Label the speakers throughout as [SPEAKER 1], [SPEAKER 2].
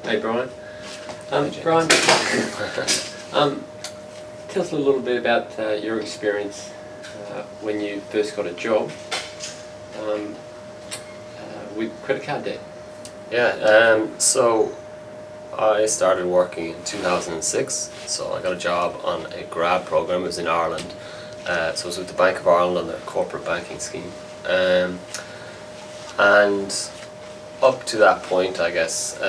[SPEAKER 1] Hey Bryan.
[SPEAKER 2] Hey, James.
[SPEAKER 1] Bryan, tell us a little bit about your experience when you first got a job with credit card debt.
[SPEAKER 2] Yeah, so I started working in 2006, so I got a job on a grad program. It was in Ireland, so it was with the Bank of Ireland on their corporate banking scheme. And up to that point, I guess,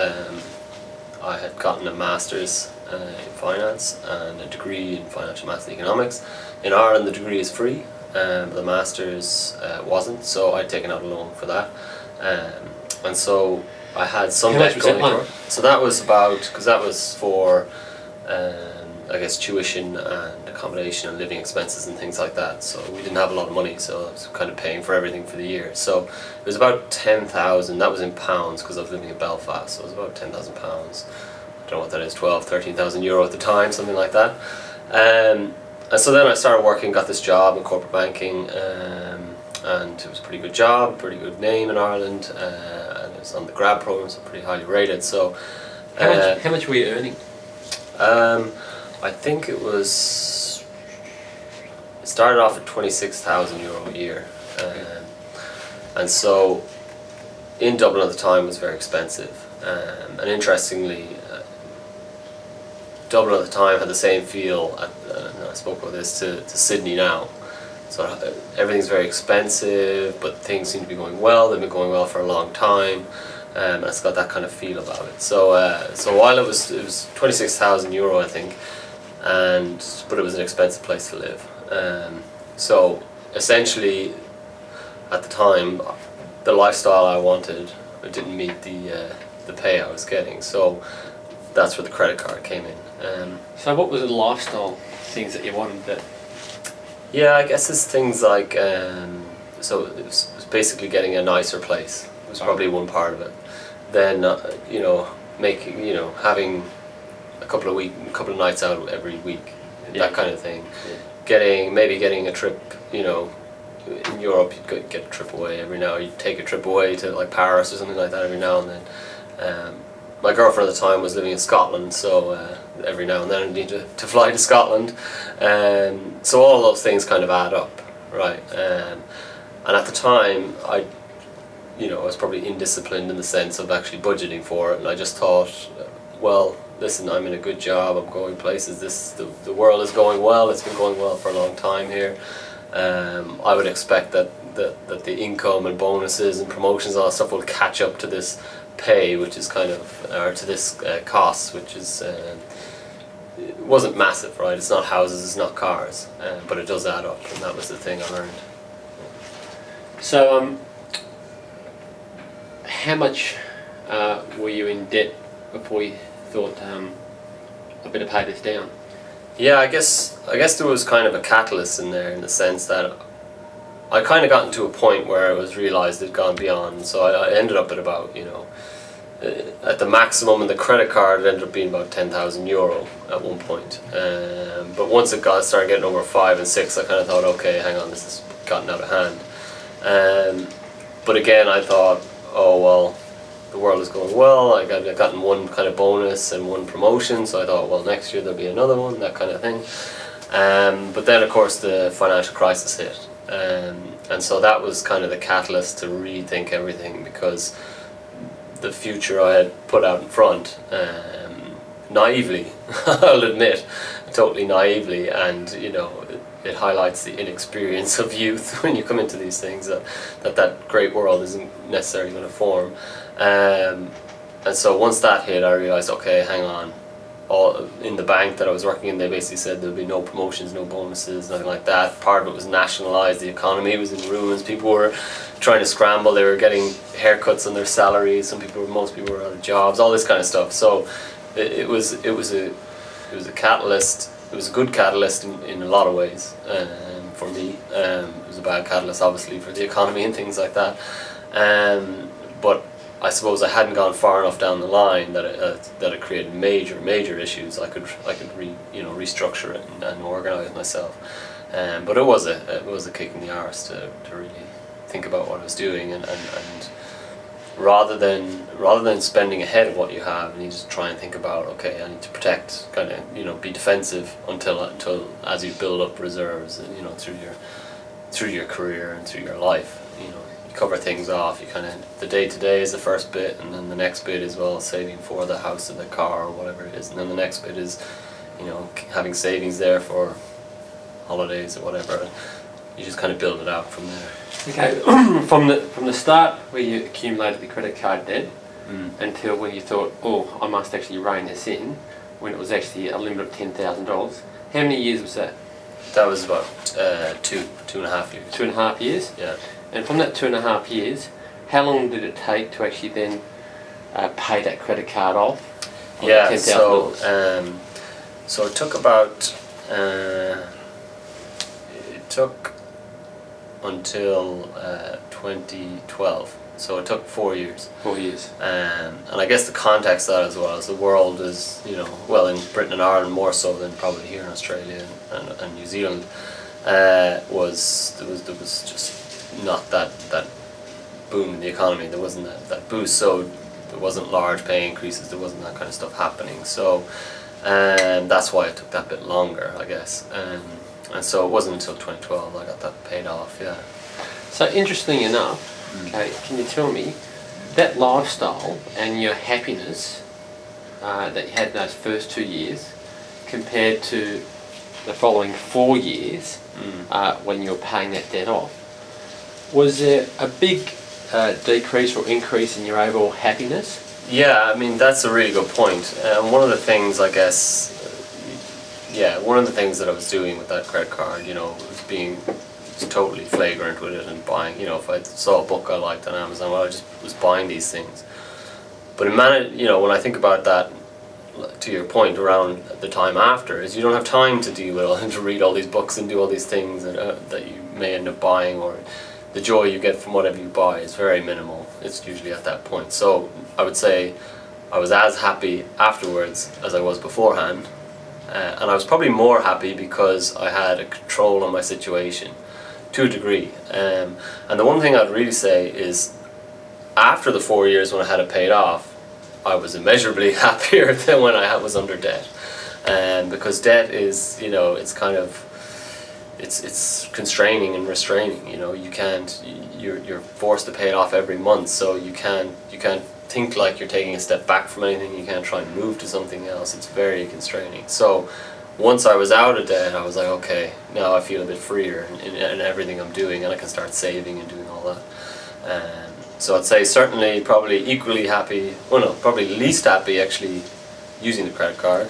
[SPEAKER 2] I had gotten a master's in finance and a degree in financial maths and economics. In Ireland the degree is free, but the master's wasn't, so I'd taken out a loan for that. And so I had some
[SPEAKER 1] How
[SPEAKER 2] debt
[SPEAKER 1] much was
[SPEAKER 2] going
[SPEAKER 1] that
[SPEAKER 2] for
[SPEAKER 1] loan?
[SPEAKER 2] it. So that was about, because that was for I guess tuition and accommodation and living expenses and things like that. So we didn't have a lot of money, so I was kind of paying for everything for the year. So it was about 10,000. That was in pounds because I was living in Belfast. So it was about £10,000. I don't know what that is, 13,000 euro at the time, something like that. And so then I started working, got this job in corporate banking, and it was a pretty good job, pretty good name in Ireland, and it was on the grad program, so pretty highly rated. So
[SPEAKER 1] How much were you earning?
[SPEAKER 2] I think it started off at 26,000 euro a year, and so in Dublin at the time was very expensive, and interestingly, Dublin at the time had the same feel, I spoke about this, to Sydney now. So everything's very expensive, but things seem to be going well. They've been going well for a long time. And it's got that kind of feel about it. So while it was 26,000 euro, I think, but it was an expensive place to live. So essentially, at the time, the lifestyle I wanted didn't meet the pay I was getting. So that's where the credit card came in.
[SPEAKER 1] So what was the lifestyle things that you wanted that?
[SPEAKER 2] Yeah, I guess it's things like so it was basically getting a nicer place. It was probably one part of it. Then having a couple of nights out every week, that kind of thing. Yeah. Getting a trip, in Europe you'd get a trip away every now. You'd take a trip away to like Paris or something like that every now and then. My girlfriend at the time was living in Scotland, so every now and then I need to fly to Scotland. So all those things kind of add up, right? And at the time I was probably indisciplined in the sense of actually budgeting for it, and I just thought, well, listen, I'm in a good job, I'm going places, the world is going well, it's been going well for a long time here. I would expect that the income and bonuses and promotions and all that stuff will catch up to this pay, which is kind of, or to this cost, which is, it wasn't massive, right? It's not houses, it's not cars, but it does add up, and that was the thing I learned.
[SPEAKER 1] So how much were you in debt before you thought I better pay this down?
[SPEAKER 2] Yeah, I guess there was kind of a catalyst in there, in the sense that I kind of gotten to a point where it was realised it'd gone beyond. So I ended up at about, at the maximum in the credit card, it ended up being about 10,000 euro at one point. But once it started getting over 5 and 6, I kind of thought, okay, hang on, this has gotten out of hand. But again, I thought, oh well, the world is going well. I've gotten one kind of bonus and one promotion, so I thought, well, next year there'll be another one, that kind of thing. But then of course the financial crisis hit, and so that was kind of the catalyst to rethink everything, because the future I had put out in front, naively, I'll admit, totally naively, and it highlights the inexperience of youth when you come into these things, that great world isn't necessarily going to form. And so once that hit, I realised, okay, hang on. In the bank that I was working in, they basically said there'd be no promotions, no bonuses, nothing like that. Part of it was nationalised, the economy was in ruins, people were trying to scramble, they were getting haircuts on their salaries, most people were out of jobs, all this kind of stuff. So it was a catalyst. It was a good catalyst in a lot of ways for me. It was a bad catalyst, obviously, for the economy and things like that. But I suppose I hadn't gone far enough down the line that it created major issues. I could restructure it and organise myself. But it was a kick in the arse to really think about what I was doing and rather than spending ahead of what you have, and you just try and think about, okay, I need to protect, kind of, you know, be defensive until as you build up reserves, you know, through your career and through your life. You know, you cover things off. You kind of, the day to day is the first bit, and then the next bit is, well, saving for the house or the car or whatever it is, and then the next bit is, you know, having savings there for holidays or whatever. You just kind of build it out from there.
[SPEAKER 1] Okay, from the start where you accumulated the credit card debt until when you thought, oh, I must actually rein this in, when it was actually a limit of $10,000. How many years was that?
[SPEAKER 2] That was about 2.5 years.
[SPEAKER 1] 2.5 years?
[SPEAKER 2] Yeah.
[SPEAKER 1] And from that 2.5 years, how long did it take to actually then pay that credit card off?
[SPEAKER 2] Yeah, so it took about, it took until 2012. So it took 4 years.
[SPEAKER 1] 4 years.
[SPEAKER 2] And I guess the context of that as well is the world is, you know, well, in Britain and Ireland more so than probably here in Australia and New Zealand, there was just not that boom in the economy. There wasn't that boost, so there wasn't large pay increases. There wasn't that kind of stuff happening. So, and that's why it took that bit longer, I guess. And so it wasn't until 2012 I got that paid off. Yeah.
[SPEAKER 1] So interestingly enough. Okay, can you tell me that lifestyle and your happiness that you had in those first 2 years compared to the following 4 years when you were paying that debt off, was there a big decrease or increase in your overall happiness?
[SPEAKER 2] Yeah, I mean, that's a really good point. One of the things, I guess, one of the things that I was doing with that credit card, you know, was being totally flagrant with it and buying, you know, if I saw a book I liked on Amazon, well, I just was buying these things. But you know, when I think about that, to your point around the time after, is you don't have time to deal with all and to read all these books and do all these things that you may end up buying, or the joy you get from whatever you buy is very minimal. It's usually at that point. So I would say I was as happy afterwards as I was beforehand, and I was probably more happy because I had a control on my situation to a degree. And the one thing I'd really say is after the 4 years when I had it paid off, I was immeasurably happier than when I was under debt. Because debt is, you know, it's kind of, it's constraining and restraining. You know, you're forced to pay it off every month, so you can't think like you're taking a step back from anything. You can't try and move to something else. It's very constraining. So once I was out of debt, I was like, okay, now I feel a bit freer in everything I'm doing, and I can start saving and doing all that. So I'd say certainly probably equally happy, well no, probably least happy actually using the credit card.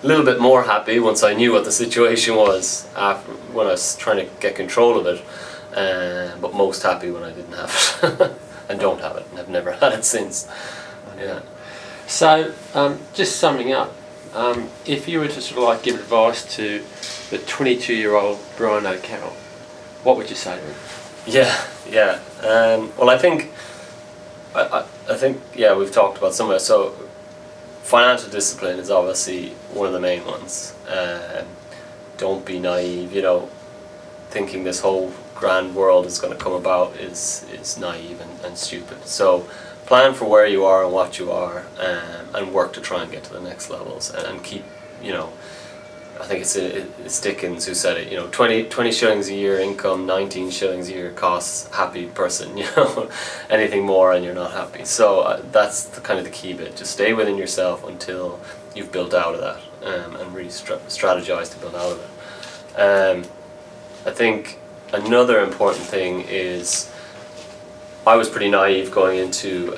[SPEAKER 2] A little bit more happy once I knew what the situation was after, when I was trying to get control of it, but most happy when I didn't have it and don't have it and have never had it since. Yeah.
[SPEAKER 1] So just summing up, if you were to sort of like give advice to the 22-year-old Bryan O'Carroll, what would you say to him?
[SPEAKER 2] Yeah. Well, I think we've talked about some of it. So financial discipline is obviously one of the main ones. Don't be naive. You know, thinking this whole grand world is going to come about is naive and stupid. So plan for where you are and what you are, and work to try and get to the next levels, and keep, you know, I think it's Dickens who said it, you know, 20 shillings a year income, 19 shillings a year costs, happy person, you know, anything more and you're not happy. So that's kind of the key bit, just stay within yourself until you've built out of that, and really strategize to build out of it. I think another important thing is, I was pretty naive going into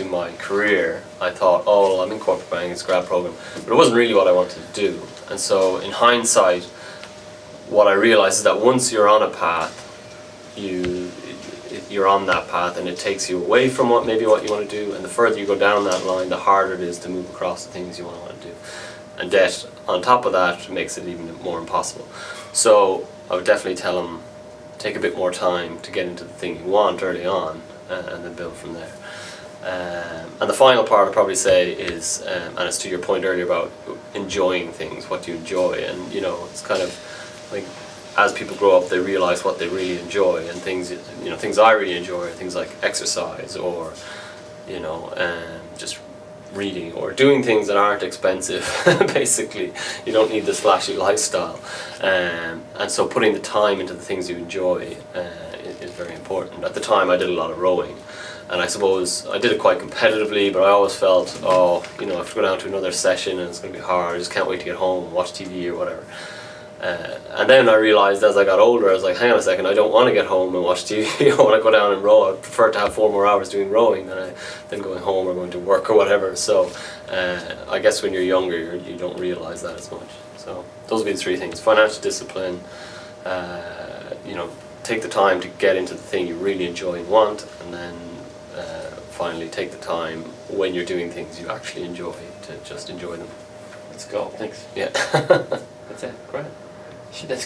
[SPEAKER 2] my career. I thought, oh, well, I'm in corporate banking, it's a grad program, but it wasn't really what I wanted to do. And so in hindsight, what I realized is that once you're on a path, you're on that path, and it takes you away from what you want to do, and the further you go down that line, the harder it is to move across the things you want to do. And debt on top of that makes it even more impossible. So I would definitely tell them, take a bit more time to get into the thing you want early on, and then build from there. And the final part I'd probably say is, and it's to your point earlier about enjoying things, what you enjoy, and you know, it's kind of like as people grow up, they realize what they really enjoy, and things, things I really enjoy are things like exercise, or just reading, or doing things that aren't expensive. Basically, you don't need this flashy lifestyle, and so putting the time into the things you enjoy is very important. At the time, I did a lot of rowing, and I suppose I did it quite competitively, but I always felt, I have to go down to another session and it's going to be hard, I just can't wait to get home and watch TV or whatever. And then I realised as I got older, I was like, hang on a second, I don't want to get home and watch TV. I want to go down and row. I prefer to have 4 more hours doing rowing than going home or going to work or whatever. So I guess when you're younger, you don't realise that as much. So those would be the 3 things: financial discipline, take the time to get into the thing you really enjoy and want, and then finally take the time when you're doing things you actually enjoy to just enjoy them.
[SPEAKER 1] Let's go. Thanks.
[SPEAKER 2] Yeah.
[SPEAKER 1] That's it. Great. Shit, that's